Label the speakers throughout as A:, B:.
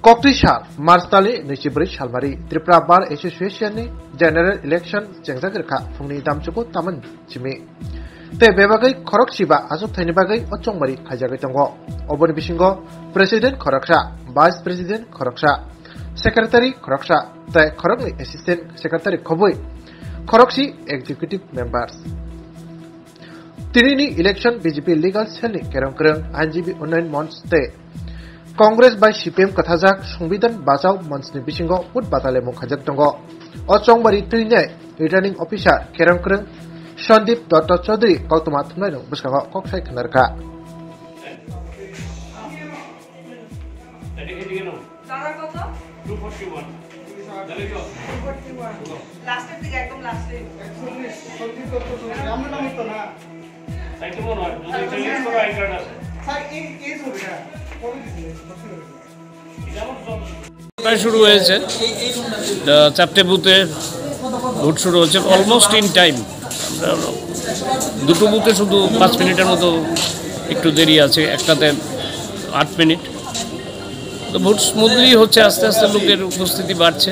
A: Koktisar Marstali Nishibri Shalmari Tripura Bar Association General Election Jengzagirka Fungni Damchuko Taman Chimi Te Bebagai Korokshiba Azuk Tanibagai Ochongmari Kajagai Tongo Obon Bishingo President Koroksha Vice President Koroksha Secretary Koroksha Te Korokli Assistant Secretary Kobui Korokshi Executive Members Tirini Election BJP Legal Cell Kerongkerong INGB Online Months Te Congress by CPM Kathajak সংবিধান বাঁচাও মঞ্চনি বিসিঙ্গ পুট বাতালে মুখাজাক দঙ্গ অচংবারি তুইনে রিটার্নিং অফিসার কেরংক্রং সন্দীপ দত্ত চৌধুরী গৌতমা থুমনাই বুসকাঙ্গ ককসাই খানারকা
B: শুরু হয়েছে চারটে বুথে ভোট শুরু হচ্ছে অলমোস্ট ইন টাইম। দুটো বুথে শুধু 5 মিনিটের মতো একটু দেরি আছে, একটাতে 8 মিনিট। তো ভোট স্মুথলি হচ্ছে, আস্তে আস্তে লোকের উপস্থিতি বাড়ছে।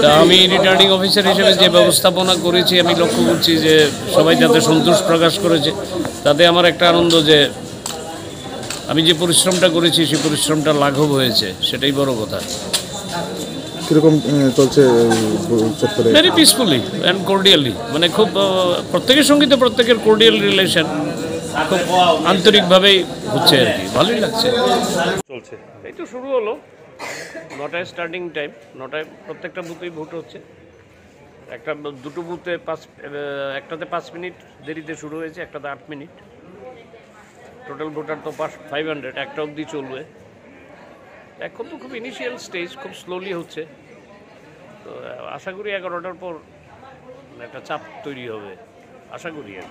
B: তা আমি রিটার্নিং অফিসার হিসেবে যে ব্যবস্থাপনা করেছি, আমি লক্ষ্য করছি যে সবাই যাতে সন্তোষ প্রকাশ করেছে, তাতে আমার একটা আনন্দ যে আমি যে পরিশ্রমটা করেছি সেই পরিশ্রমটা লাঘব হয়েছে, সেটাই বড় কথা।
C: কিরকম চলছে?
B: ভেরি পিসফুলি অ্যান্ড কর্ডিয়ালি, মানে খুব প্রত্যেকের সঙ্গে তো প্রত্যেকের কর্ডিয়াল রিলেশন খুব আন্তরিকভাবেই হচ্ছে আর কি, ভালোই লাগছে। চলছে, এই তো শুরু হলো, 9টায় স্টার্টিং টাইম, 9টায় প্রত্যেকটা বুথেই ভোট হচ্ছে। দুটো বুথে একটাতে 5 মিনিট দেরিতে শুরু হয়েছে, একটাতে 8 মিনিট। টোটাল ভোটার তো 500, একটা অবধি চলবে। এখন তো খুব ইনিশিয়াল স্টেজ, খুব স্লোলি হচ্ছে। তো আশা করি 11টার পর একটা চাপ তৈরি হবে, আশা করি আর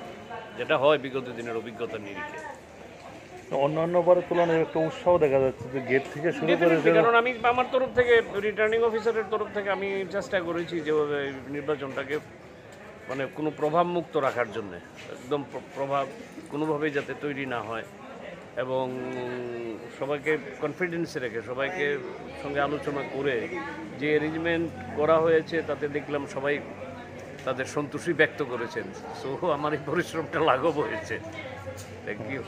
B: যেটা হয় বিগত দিনের অভিজ্ঞতার নিরিখে।
D: অন্যান্য বারের তুলনায় একটা উৎসাহ দেখা যাচ্ছে যে গেট থেকে শুরু করে।
B: কারণ আমি আমার তরফ থেকে, রিটার্নিং অফিসারের তরফ থেকে আমি চেষ্টা করেছি যেভাবে নির্বাচনটাকে মানে কোনো প্রভাব মুক্ত রাখার জন্যে, একদম প্রভাব কোনোভাবেই যাতে তৈরি না হয়, এবং সবাইকে কনফিডেন্সে রেখে সবাইকে সঙ্গে আলোচনা করে যে অ্যারেঞ্জমেন্ট করা হয়েছে, তাতে দেখলাম সবাই তাদের সন্তোষী ব্যক্ত করেছেন। সো আমার এই পরিশ্রমটা লাঘব হয়েছে। Thank you.